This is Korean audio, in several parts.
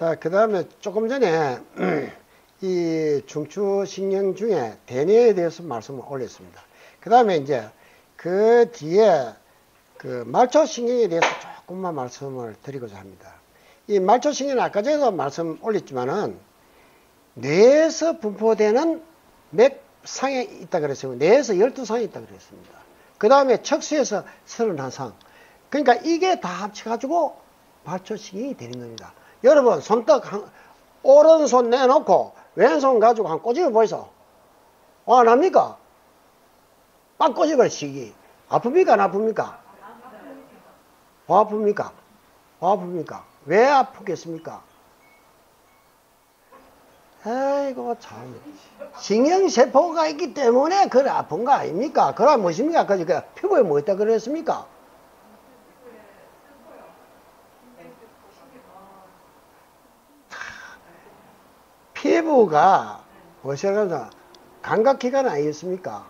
자, 그 다음에 조금 전에 이 중추신경 중에 대뇌에 대해서 말씀을 올렸습니다. 그 다음에 이제 그 뒤에 그 말초신경에 대해서 조금만 말씀을 드리고자 합니다. 이 말초신경은 아까 전에도 말씀 올렸지만은 뇌에서 분포되는 맥상에 있다 그랬습니다. 뇌에서 12상이 있다 그랬습니다. 그 다음에 척수에서 31상. 그러니까 이게 다 합쳐가지고 말초신경이 되는 겁니다. 여러분, 손떡 오른손 내놓고 왼손 가지고 한 꼬집어 보이소. 안 합니까? 빡 꼬집어 시기. 아픕니까? 안 아픕니까? 아픕니까? 아픕니까? 왜 아프겠습니까? 아이고 참, 신경세포가 있기 때문에 그래 아픈 거 아닙니까? 그럼 무엇입니까? 그 피부에 뭐 있다 그랬습니까? 피부가 무엇이라고 감각기관 아니겠습니까?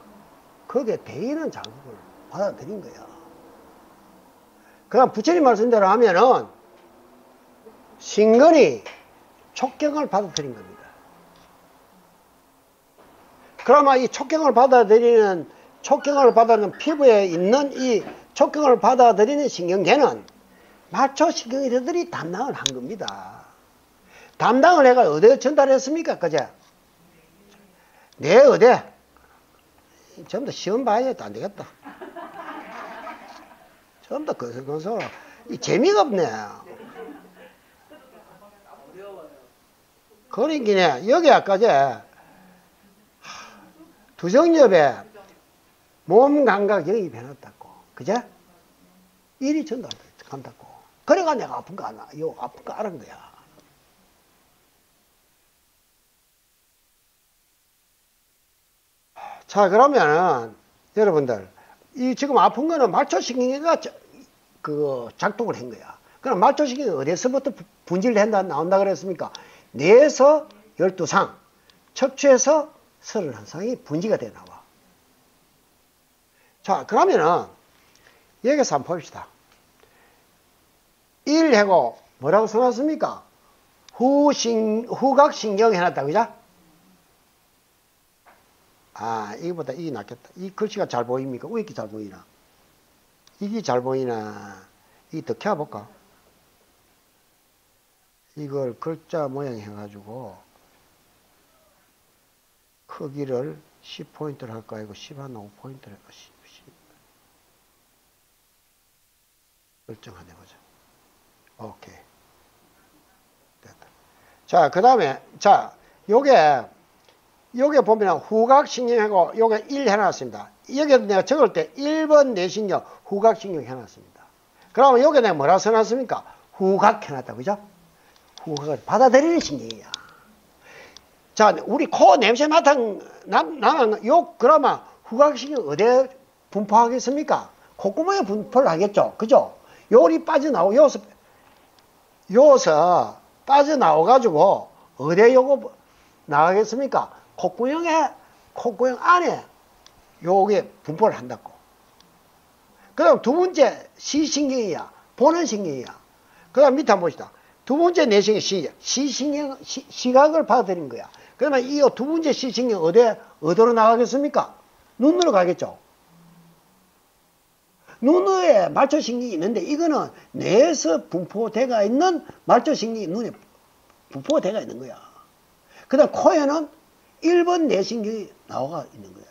거기에 대인한 자극을 받아들인 거야. 그럼 부처님 말씀대로 하면은 신근이 촉경을 받아들인 겁니다. 그러면 이 촉경을 받아들이는 피부에 있는 이 촉경을 받아들이는 신경계는 말초신경이들이 담당을 한 겁니다. 담당을 해가 어디에 전달했습니까? 그제? 내 어디? 전부 다 시험 봐야겠다. 안 되겠다. 전부 다 거기서 재미가 없네. 그러니까 여기 아까 두정엽에 몸 감각 영이 변했다고. 그제? 일이 전달한다고. 그래가 내가 아픈 거 아나. 요 아픈 거 알은 거야. 자, 그러면은 여러분들 이 지금 아픈 거는 말초신경이가 작동을 한 거야. 그럼 말초신경이 어디서부터 분질된다 나온다 그랬습니까? 뇌에서 12상, 척추에서 31상이 분지가 돼 나와. 자, 그러면은 여기서 한번 봅시다. 1하고 뭐라고 써놨습니까? 후각신경 해놨다, 그죠? 아, 이거보다 이게 낫겠다. 이 글씨가 잘 보입니까? 왜 이렇게 잘 보이나? 이게 잘 보이나? 이게 더 켜볼까? 이걸 글자 모양 해가지고 크기를 10포인트를 할까? 이거 10한 5포인트를 할까? 10. 결정 한번 해보자. 오케이. 됐다. 자, 그 다음에, 자, 요게 보면 후각신경하고 요게 1 해놨습니다. 여기에 내가 적을 때 1번 뇌신경, 후각신경 해놨습니다. 그러면 여기 내가 뭐라 써놨습니까? 후각 해놨다, 그죠? 후각을 받아들이는 신경이야. 자, 우리 코 냄새 그러면 후각신경 어디에 분포하겠습니까? 콧구멍에 분포를 하겠죠. 그죠? 요리 빠져나오고, 요서 빠져나와가지고, 어디에 요거 나가겠습니까? 콧구멍 안에 요게 분포를 한다고. 그 다음 두 번째 시신경이야. 보는 신경이야. 그 다음 밑에 한번 봅시다. 두 번째 내신경 시각을 받아들인 거야. 그러면 이 두 번째 시신경 어디로 나가겠습니까? 눈으로 가겠죠. 눈에 말초신경이 있는데 이거는 뇌에서 분포대가 있는 말초신경이 눈에 분포대가 있는 거야. 그 다음 코에는 1번 뇌신경이 나와 있는 거야.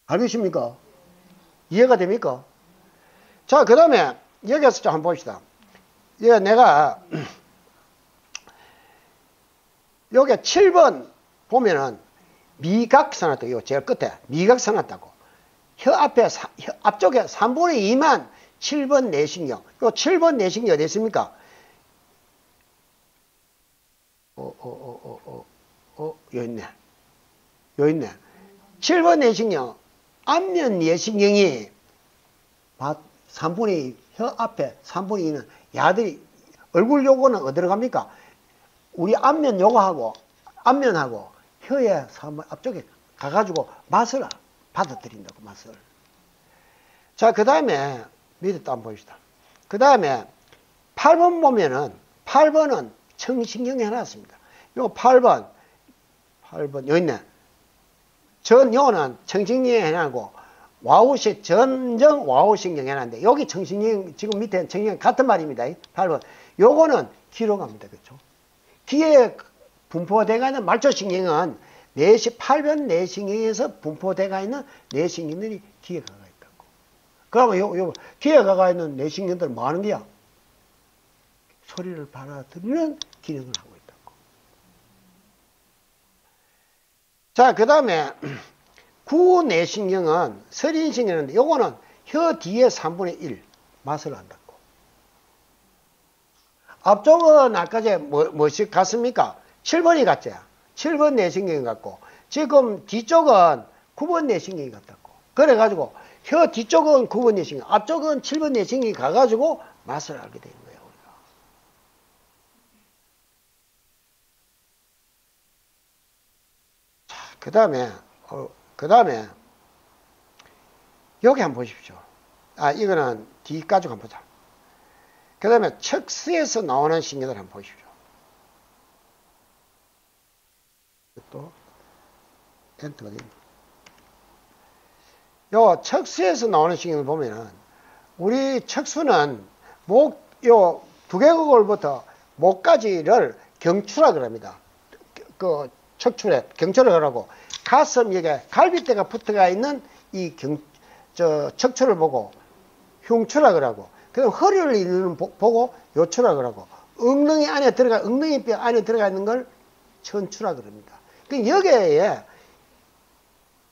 알겠습니까? 이해가 됩니까? 자, 그 다음에 여기서 좀 한번 봅시다. 여기 내가 여기 7번 보면은 미각 써놨다. 이거 제일 끝에 미각 써놨다고. 혀 앞쪽에 3분의 2만 7번 내신경. 요 7번 내신경이 어디 있습니까? 요 있네. 7번 내신경. 안면 내신경이 3분의 2, 혀 앞에 3분의 2는 야들이, 얼굴 요거는 어디로 갑니까? 우리 안면 요거하고, 안면하고, 혀의 앞쪽에 가가지고 맛을 받아들인다고, 맛을. 자, 그 다음에 밑에 또 한번 봅시다. 그 다음에 8번 보면은 8번은 청신경이 해놨습니다. 요 8번 여기 있네. 요는 청신경이 해놨고 와우시 전정 와우신경 해놨는데 여기 청신경 지금 밑에 청신경 같은 말입니다. 8번 요거는 뒤로 갑니다. 그렇죠? 뒤에 분포되가 있는 말초신경은 8번 내신경에서 분포되가 있는 내신경들이 뒤에 가가 있다고. 그러면 요 뒤에 가가 있는 내신경들은 뭐 하는 거야? 소리를 받아들이는 기능을 하고 있다고. 자, 그 다음에 구내신경은 서린신경인데 요거는 혀 뒤에 3분의 1 맛을 한다고. 앞쪽은 아까 뭐씩 같습니까? 7번이 같죠. 7번 내신경이 같고 지금 뒤쪽은 9번 내신경이 같다고. 그래가지고 혀 뒤쪽은 9번 내신경, 앞쪽은 7번 내신경이 가가지고 맛을 알게 되는 거예요. 우리가. 자, 그 다음에 여기 한번 보십시오. 이거는 뒤까지 한번 보자. 그 다음에 척수에서 나오는 신경들 한번 보십시오. 또 엔터가 됩니다. 요 척수에서 나오는 신경을 보면은 우리 척수는 요 두개골부터 목까지를 경추라 그럽니다. 그 척추에 경추라 그러고 가슴 여기에 갈비뼈가 붙어가 있는 이 척추를 보고 흉추라 그러고 그다음 허리를 보고 요추라 그러고 엉덩이뼈 안에 들어가 있는 걸 천추라 그럽니다. 그 여기에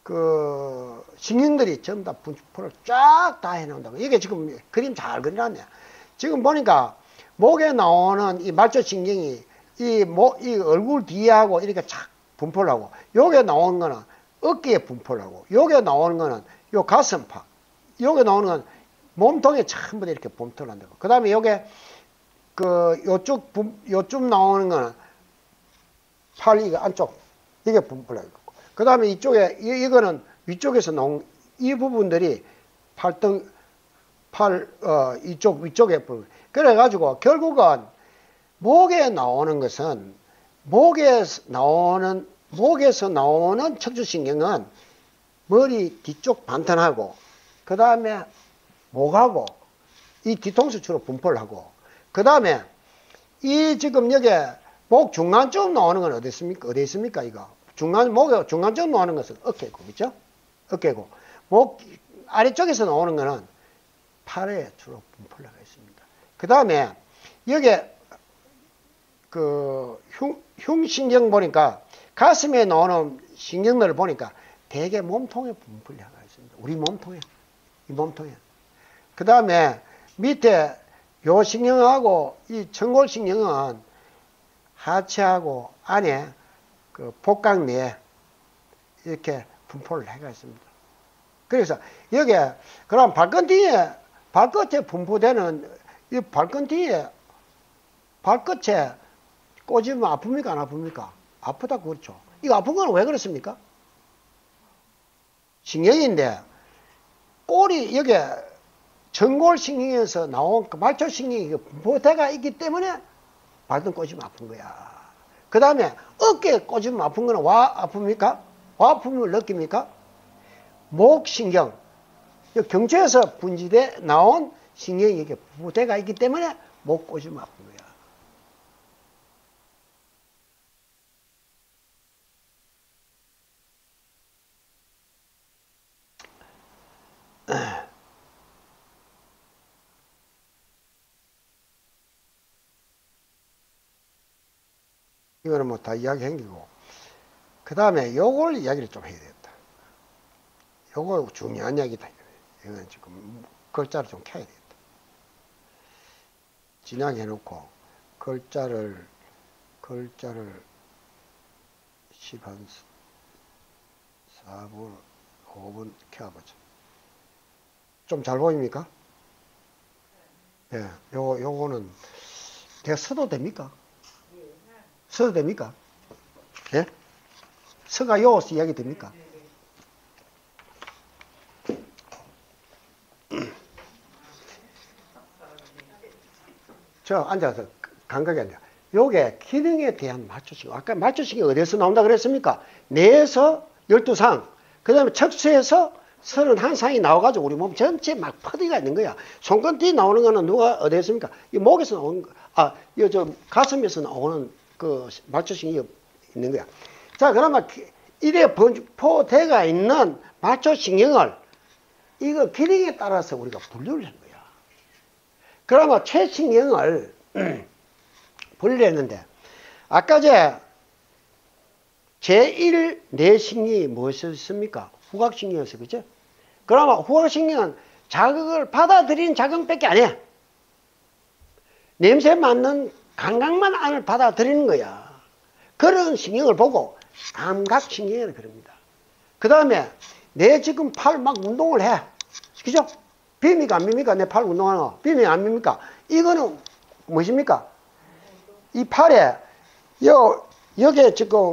그 신경들이 전부 다 분포를 쫙 다 해놓는다고. 이게 지금 그림 잘 그려놨네. 지금 보니까 목에 나오는 이 말초신경이 이 얼굴 뒤하고 이렇게 착 분포를 하고, 요게 나오는 거는 어깨에 분포를 하고, 요게 나오는 거는 요 가슴팍, 요게 나오는 건 몸통에 전부 다 이렇게 분포를 한다고. 그 다음에 요게 요쪽 나오는 거는 팔 이거 안쪽 이게 분포를 하고, 그 다음에 이쪽에 이거는 위쪽에서 나온 이 부분들이 이쪽 위쪽에 부분. 그래가지고 결국은 목에 나오는 것은 목에서 나오는 척추신경은 머리 뒤쪽 반탄하고 그 다음에 목하고 이 뒤통수 주로 분포를 하고 그 다음에 이 지금 여기 목 중간쯤 나오는 건 어디 있습니까 이거 목에 중간쯤 나오는 것은 어깨고 그렇죠? 어깨고 목 아래쪽에서 나오는 거는 팔에 주로 분포를 하고 있습니다. 그 다음에 여기 그 흉신경 보니까 가슴에 나오는 신경들을 보니까 대개 몸통에 분포를 하고 있습니다. 우리 몸통에 이 몸통에. 그 다음에 밑에 요 신경하고 이 청골신경은 하체하고 안에 그 복강 내에 이렇게 분포를 해가 있습니다. 그래서 여기에 그럼 발끝에 분포되는 이 발끝에 꽂으면 아픕니까 안 아픕니까? 아프다 그렇죠. 이거 아픈 건 왜 그렇습니까? 신경인데 꼬리 여기 전골신경에서 나온 그 말초신경이 분포대가 있기 때문에 발등 꽂으면 아픈 거야. 그 다음에 어깨에 꽂으면 아픈 거는 아픕니까? 아픔을 느낍니까? 목신경, 경추에서 분지돼 나온 신경이 이렇게 분포대가 있기 때문에 목 꽂으면 아픈 거야. 이거는 뭐 다 이야기 행기고. 그 다음에 요걸 이야기를 좀 해야 되겠다. 요거 중요한 이야기다. 이거는 지금 글자를 좀 켜야 되겠다. 진행해 놓고 글자를 한 4분, 5분 켜보자. 좀 잘 보입니까? 예, 요거는 내가 써도 됩니까? 써도 됩니까? 예? 서가 요어서 이야기 됩니까? 저 앉아서 감각이 아니라 요게 기능에 대한 말초신경. 아까 말초신경 어디에서 나온다 그랬습니까? 뇌에서 12상, 그 다음에 척추에서 31상이 나와가지고 우리 몸 전체에 막 퍼디가 있는 거야. 손끝이 나오는 거는 누가 어디에 있습니까? 이 목에서 나오는 거, 저 가슴에서 나오는 그 말초신경이 있는 거야. 자, 그러면 이래 분포대가 있는 말초신경을 이거 기능에 따라서 우리가 분류를 하는 거야. 그러면 최신경을 분리를 했는데, 아까 제1 뇌신경이 무엇이었습니까? 후각신경이었어요. 그죠? 그러면 후각신경은 자극을 받아들이는 작용밖에 안 해. 냄새 맡는 감각만 안을 받아들이는 거야. 그런 신경을 보고 감각신경이라고 그럽니다. 그 다음에 내 지금 팔 막 운동을 해. 그죠? 빕니까? 안 빕니까? 내 팔 운동하는 거. 빕니까? 안 빕니까? 이거는 무엇입니까? 이 팔에, 여기에 지금,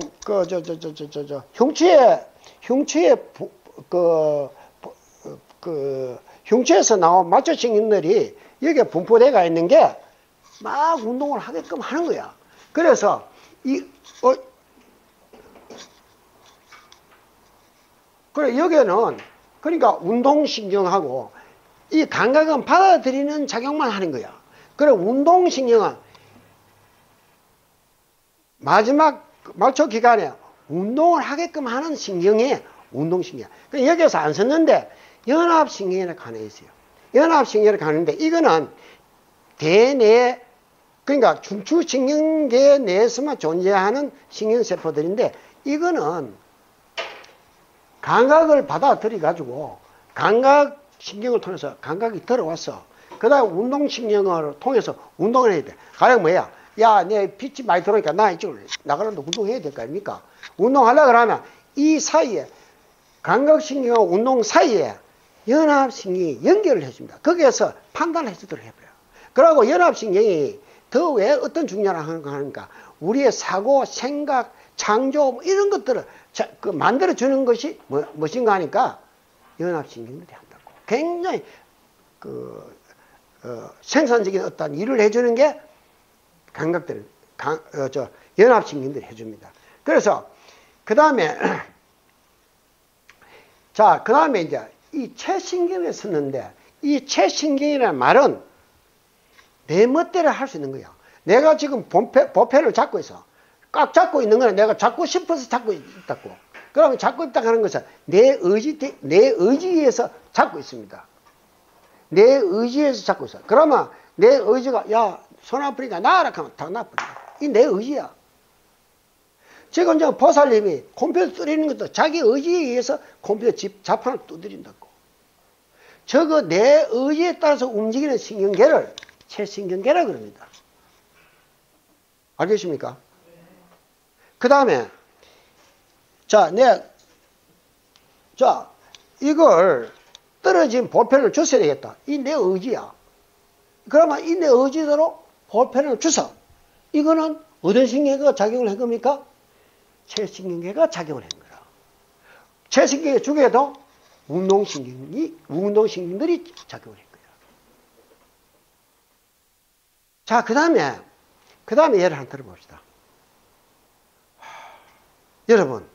흉추에서 나온 말초신경들이 여기에 분포대가 있는 게 막 운동을 하게끔 하는 거야. 그래서, 그래, 여기는, 그러니까 운동신경하고 이 감각은 받아들이는 작용만 하는 거야. 그래, 운동신경은 마지막 말초 기간에 운동을 하게끔 하는 신경이 운동신경. 여기서 안 썼는데 연합신경이라고 하나 있어요. 연합신경이라고 하는데 이거는 대뇌, 그러니까 중추신경계 내에서만 존재하는 신경세포들인데 이거는 감각을 받아들여 가지고 감각신경을 통해서 감각이 들어왔어. 그 다음에 운동신경을 통해서 운동을 해야 돼. 가령 뭐야? 야, 내 빛이 많이 들어오니까 나 이쪽으로 나가는데 운동해야 될 거 아닙니까? 운동하려고 그러면 이 사이에 감각신경과 운동 사이에 연합신경이 연결을 해줍니다. 거기에서 판단을 해주도록 해버려. 그리고 연합신경이 더 왜 어떤 중요한 하는가? 우리의 사고, 생각, 창조 이런 것들을 만들어주는 것이 무엇인가 하니까 연합신경들이 한다고. 굉장히 생산적인 어떤 일을 해주는 게 감각들은 연합신경들이 해줍니다. 그래서 그 다음에 자, 그 다음에 이제 이 최신경을 썼는데 이 최신경이라는 말은 내 멋대로 할 수 있는 거야. 내가 지금 보펜을 잡고 있어. 꽉 잡고 있는 거는 내가 잡고 싶어서 잡고 있다고. 그러면 잡고 있다고 하는 것은 내 의지에서 잡고 있습니다. 내 의지에서 잡고 있어. 그러면 내 의지가 야, 손 아프니까 나아라 하면 다 나쁘다. 이 내 의지야. 지금 저 보살님이 컴퓨터 두드리는 것도 자기 의지에 의해서 컴퓨터 자판을 두드린다고. 저거 내 의지에 따라서 움직이는 신경계를 최신경계라고 그럽니다. 알겠습니까? 그 다음에 이걸 떨어진 볼펜을 줬어야 되겠다. 이 내 의지야. 그러면 이 내 의지대로 볼펜을 주서 이거는 어떤 신경계가 작용을 한 겁니까? 최신경계가 작용을 한 거라. 최신경계 중에도 운동신경들이 작용을 한 거야. 자, 그 다음에 예를 하나 들어봅시다. 여러분,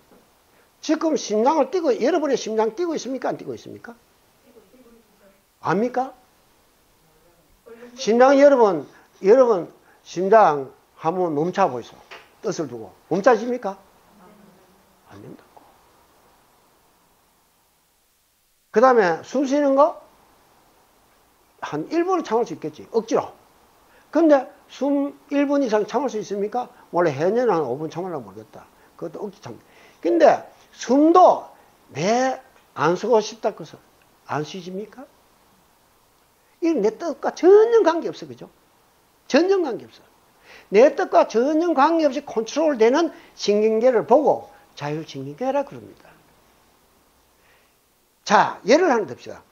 지금 심장을 뛰고, 여러분의 심장 뛰고 있습니까? 안 뛰고 있습니까? 압니까? 심장 여러분 심장 한번 멈춰 보이소. 뜻을 두고. 멈춰집니까? 안 된다고. 그 다음에 숨 쉬는 거? 한 1분은 참을 수 있겠지. 억지로. 근데 숨 1분 이상 참을 수 있습니까? 원래 해녀는 한 5분 참으려고 모르겠다. 그것도 억지 참. 근데 숨도 내 안 쉬고 싶다고 해서 안 쉬십니까? 이건 내 뜻과 전혀 관계없어. 그죠? 전혀 관계없어. 내 뜻과 전혀 관계없이 컨트롤되는 신경계를 보고 자율신경계라고 그럽니다. 자, 예를 하나 듭시다.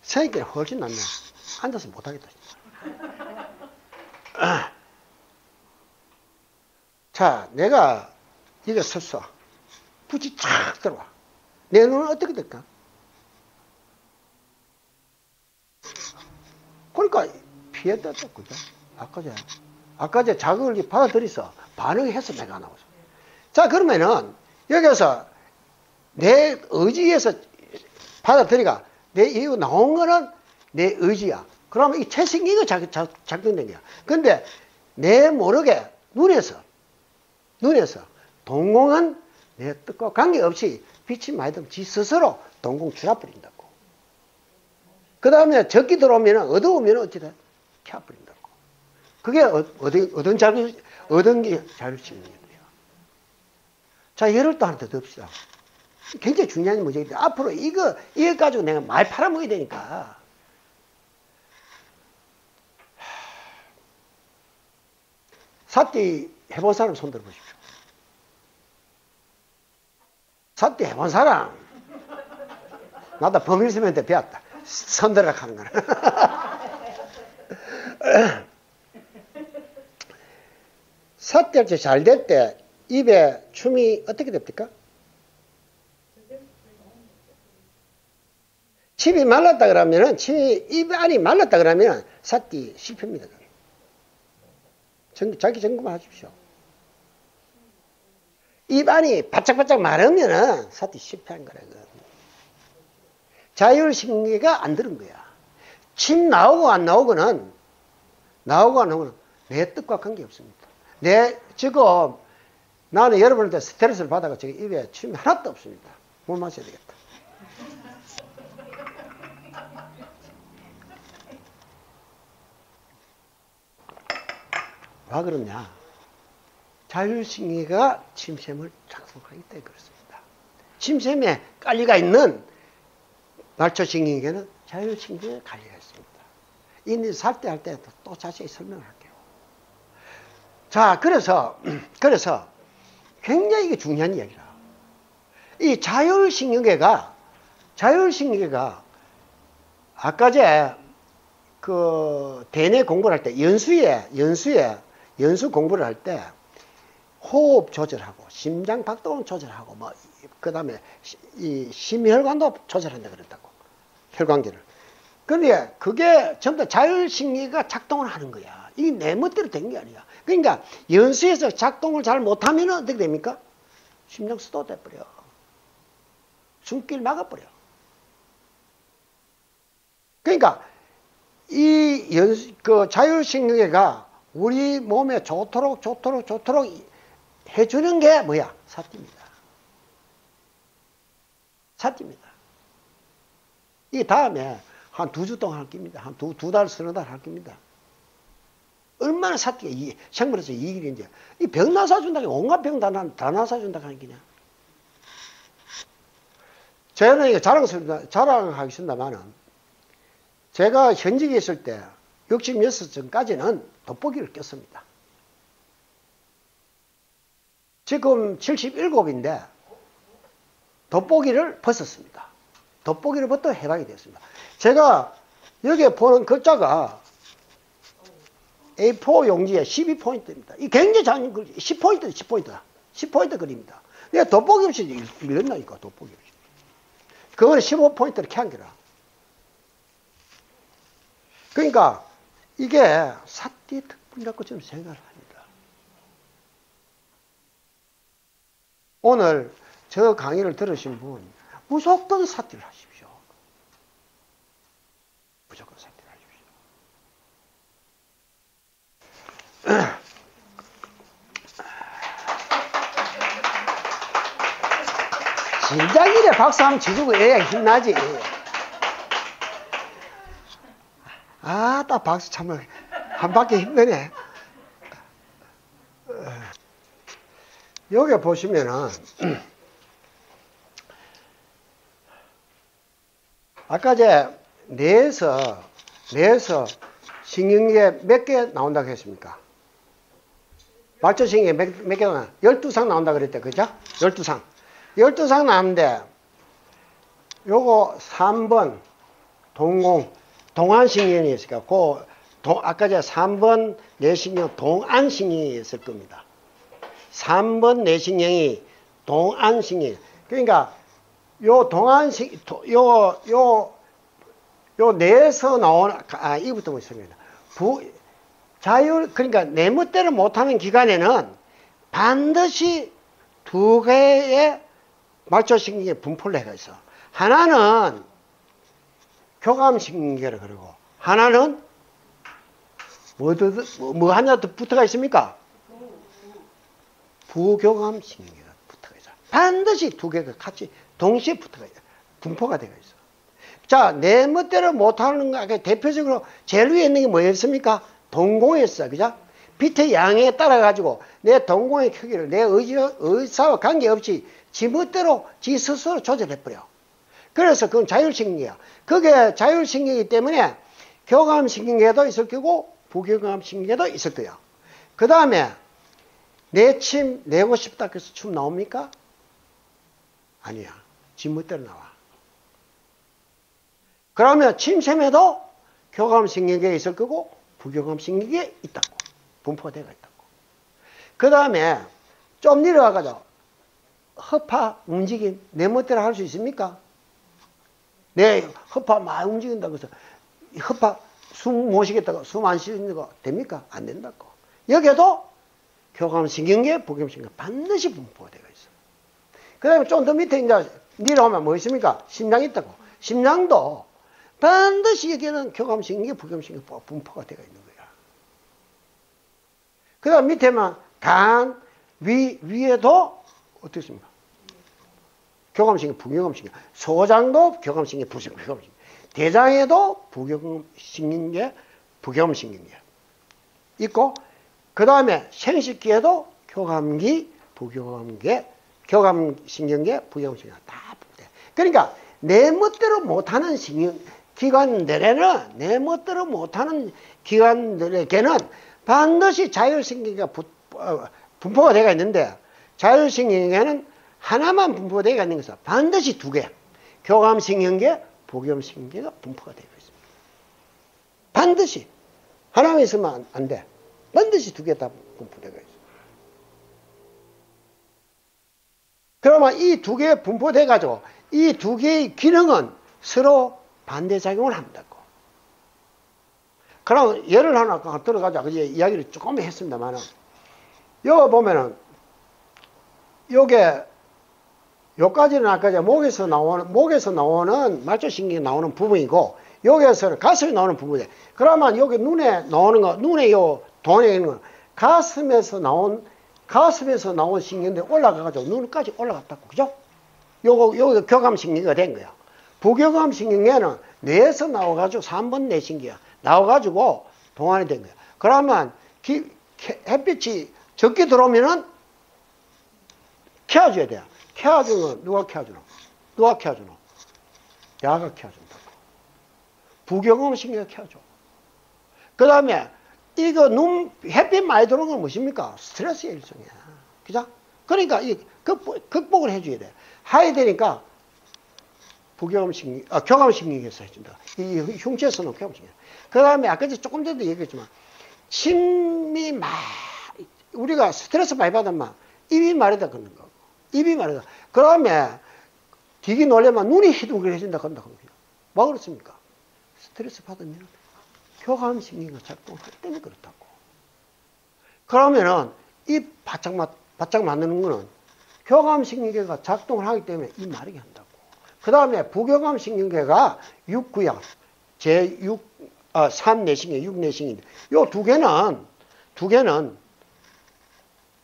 생각이 훨씬 낫네. 앉아서 못하겠다. 자, 내가 이거 섰어. 불이 쫙 들어와. 내 눈은 어떻게 될까? 그러니까 피했다, 그죠? 아까 제 자극을 받아들여서 반응해서 내가 나오죠. 자, 그러면은, 여기서 내 의지에서 받아들이가 내 이거 나온 거는 내 의지야. 그러면 이 채식이가 작동된 거야. 근데 내 모르게 눈에서 동공은 내 뜻과 관계없이 빛이 많이 들면 지 스스로 동공 줄여버린다고. 그 다음에 적기 들어오면 어두우면 어찌돼? 켜버린다고. 그게 얻은 게 자율식이거든요. 자, 예를 또 하나 더 듭시다. 굉장히 중요한 문제인데, 앞으로 이거 가지고 내가 많이 팔아먹어야 되니까. 사띠 해본 사람 손 들어보십시오. 사띠 해본 사람. 나도 범일스맨한테 배웠다. 손 들어라 하는 거는. 사띠 할 때 잘 될 때 입에 춤이 어떻게 됩니까? 칩이 말랐다 그러면은, 입 안이 말랐다 그러면 사띠 실패입니다. 자기 점검 하십시오. 입 안이 바짝바짝 마르면은 사띠 실패한 거라. 자율신경계가 안 들은 거야. 침 나오고 안 나오고는 내 뜻과 관계없습니다. 지금 나는 여러분한테 스트레스를 받아가 지금 입에 침이 하나도 없습니다. 물 마셔야 되겠다. 왜 그러냐? 자율신경계가 침샘을 작동하기 때문에 그렇습니다. 침샘에 깔리가 있는 말초신경계는 자율신경계에 깔리가 있습니다. 이 살 때 할 때 또 자세히 설명할게요. 자, 그래서 굉장히 이게 중요한 이야기라. 이 자율신경계가 아까 대뇌 공부를 할 때 연수 공부를 할 때 호흡 조절하고 심장 박동을 조절하고 그 다음에 이 심혈관도 조절한다 그랬다고. 혈관계를. 근데 그게 전부 다 자율신경계가 작동을 하는 거야. 이게 내 멋대로 된 게 아니야. 그러니까 연수에서 작동을 잘 못하면 어떻게 됩니까? 심장 스톱 돼버려. 숨길 막아버려. 그러니까 자율신경계가 우리 몸에 좋도록 해주는 게 뭐야? 사띠입니다. 이 다음에 한 2주 동안 할 겁니다. 한 두 달, 서너 달 할 겁니다. 얼마나 사띠가 생물에서 이익인지. 이 병 나사준다고 온갖 병 다 나사준다고 하는 게냐. 저는 이거 자랑하겠습니다만은, 제가 현직에 있을 때 66전까지는 돋보기를 꼈습니다. 지금 77인데 돋보기를 벗었습니다. 돋보기를 벗어 해방이 됐습니다. 제가 여기에 보는 글자가 A4 용지에 12포인트입니다. 이 굉장히 작은 글, 10포인트 그립니다. 내가 돋보기 없이 읽는다니까, 돋보기 없이. 그거는 15포인트를 캔 거라. 그러니까 이게 사띠의 특분이라고 저는 생각을 합니다. 오늘 저 강의를 들으신 분 무조건 사띠를 하십시오. 무조건 사띠를 하십시오. 진작 이래 박수 한번 치주고 애야 힘나지. 딱 박수 참을 한 바퀴 힘드네. 여기 보시면은 아까 뇌에서 신경계 몇 개 나온다고 했습니까? 말초신경계 몇 개 나온다? 12상 나온다고 그랬대. 그죠? 12상 나오는데 요거 3번 동안신경이 있으니까 아까 3번 뇌신경 동안신경이 있을 겁니다. 3번 뇌신경이 동안신경. 그러니까 요 요 뇌에서 나오는, 이부터 보겠습니다. 그러니까 내 멋대로 못하는 기관에는 반드시 두 개의 말초신경의 분포를 해가 있어. 하나는 교감신경계를 그러고, 하나는 뭐 하나 더 붙어가 있습니까? 부교감신경계가 붙어가 있어. 반드시 두 개가 같이 동시에 붙어가 있어. 분포가 되어 있어. 자, 내 멋대로 못하는 거, 대표적으로 제일 위에 있는 게 뭐였습니까? 동공이었어. 그죠? 빛의 양에 따라가지고 내 동공의 크기를 내 의사와 관계없이 지 멋대로 지 스스로 조절해버려. 그래서 그건 자율신경이야. 그게 자율신경이기 때문에 교감신경계도 있을 거고 부교감신경계도 있을 거야. 그 다음에 내 침 내고 싶다 그래서 춤 나옵니까? 아니야. 지 멋대로 나와. 그러면 침샘에도 교감신경계가 있을 거고 부교감신경계가 있다고. 분포가 되어 있다고. 그 다음에 좀 내려가가지고 허파 움직임 내 멋대로 할 수 있습니까? 내 허파 막 움직인다고 해서 허파 숨 못 쉬겠다고 숨 안 쉬는 거 됩니까? 안 된다고. 여기에도 교감신경계, 부교감신경계 반드시 분포가 되어 있어. 그 다음에 좀 더 밑에 이제 내려오면 뭐 있습니까? 심장이 있다고. 심장도 반드시 여기에는 교감신경계, 부교감신경계 분포가 되어 있는 거야. 그 다음 밑에만 간, 위에도 어떻게 습니까? 교감신경, 부교감신경. 소장도 교감신경, 부교감신경. 대장에도 부교감신경계, 부교감신경계 있고, 그 다음에 생식기에도 교감기, 부교감계, 교감신경계, 부교감신경 다 붙대. 그러니까 내 멋대로 못하는 기관들에는 내 멋대로 못하는 기관들에게는 반드시 자율신경계가 분포가 되어 있는데 자율신경계는 하나만 분포가 되어 있는 것은 반드시 두 개. 교감신경계, 부교감신경계가 분포가 되어 있습니다. 반드시. 하나만 있으면 안 돼. 반드시 두 개 다 분포되어 있어. 그러면 이 두 개 분포돼 가지고 이 두 개의 기능은 서로 반대작용을 한다고. 그럼 예를 하나 들어가자. 그제 이야기를 조금 했습니다만은 여기 보면은 요게 요까지는 아까 목에서 나오는 말초신경이 나오는 부분이고 여기에서는 가슴이 나오는 부분이에요. 그러면 여기 눈에 나오는 거, 눈에 요 돈에 있는 거, 가슴에서 나온 신경들이 올라가가지고 눈까지 올라갔다고. 그죠? 요거 교감신경이 된 거야. 부교감신경에는 뇌에서 나와가지고 3번 내신기야. 나와가지고 동안이 된 거야. 그러면 햇빛이 적게 들어오면은 켜줘야 돼. 켜주는 누가 켜주노? 누가 켜주노? 야가 켜준다고. 부교감신경이 켜줘. 그 다음에 이거 햇빛 많이 들어오는 건 무엇입니까? 스트레스의 일종이야. 그죠? 그러니까 이 극복을 해줘야 돼. 해야 되니까 교감신경에서 해준다. 이 흉추에서는 교감신경. 그 다음에 아까 조금 전에도 얘기했지만 침이 우리가 스트레스 많이 받으면 입이 마르다 그러는 거고. 입이 마르다. 그 다음에 되게 놀래면 눈이 희둥그레진다 그런다. 뭐 그렇습니까? 스트레스 받으면 교감신경이 작동할 때문에 그렇다고. 그러면은 입 바짝 만드는 거는 교감신경계가 작동을 하기 때문에 입 마르게 한다고. 그 다음에 부교감신경계가 6구역, 제6, 3내신경, 6내신경인데, 요 두 개는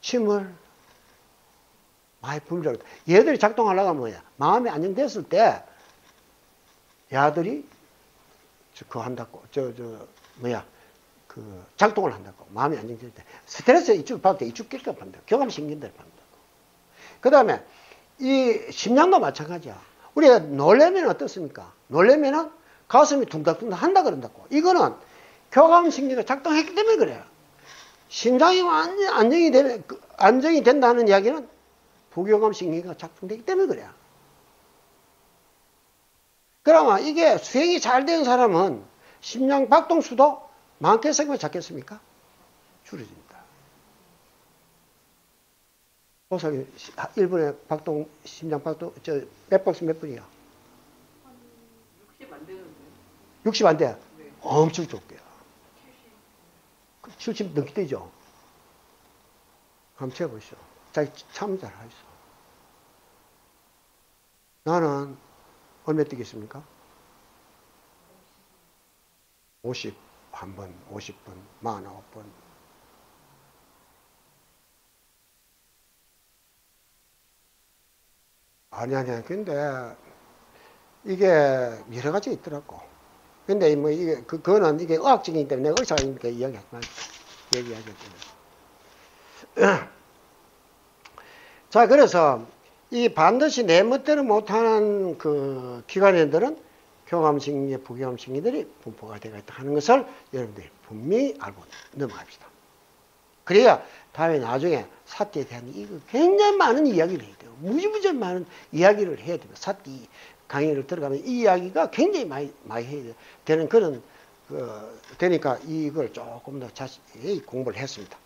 침을 많이 분비하고, 얘들이 작동하려면 뭐야? 마음이 안정됐을 때, 야들이 그거 한다고, 작동을 한다고. 마음이 안정될 때. 스트레스 이쪽 받을 때 이쪽 낄까 받는다. 교감신경대를 받는다고. 그 다음에 이 심장도 마찬가지야. 우리가 놀래면 어떻습니까? 놀래면은 가슴이 둥닥둥닥 한다 그런다고. 이거는 교감신경이 작동했기 때문에 그래요. 심장이 안정이 된다는 이야기는 부교감신경이 작동되기 때문에 그래요. 그러면 이게 수행이 잘 된 사람은 심장 박동수도 많겠습니까? 작겠습니까? 줄어집니다. 보석이 1분에 심장 박동, 맥박수 몇 분이야? 60 안 되는데. 60 안 돼? 엄청 좁게요. 70 넘게 되죠? 한번 재보시죠. 자기 참 잘하시죠. 나는 얼마 뛰겠습니까? 51번, 50번, 49번. 아니. 근데 이게 여러 가지가 있더라고. 근데 뭐 이게 그거는 이게 의학적이기 때문에 내가 의사니까 이야기하지 말고 얘기하기 때문에. 자, 그래서 이 반드시 내 멋대로 못하는 그 기관인들은 교감신기, 부교감신기들이 분포가 되어 있다 하는 것을 여러분들이 분명히 알고 넘어갑시다. 그래야 다음에 나중에 사띠에 대한 이거 굉장히 많은 이야기를 해야 돼요. 무지무지 많은 이야기를 해야 됩니다. 사띠 강의를 들어가면 이 이야기가 굉장히 많이 해야 되는 그런 되니까 이걸 조금 더 자세히 공부를 했습니다.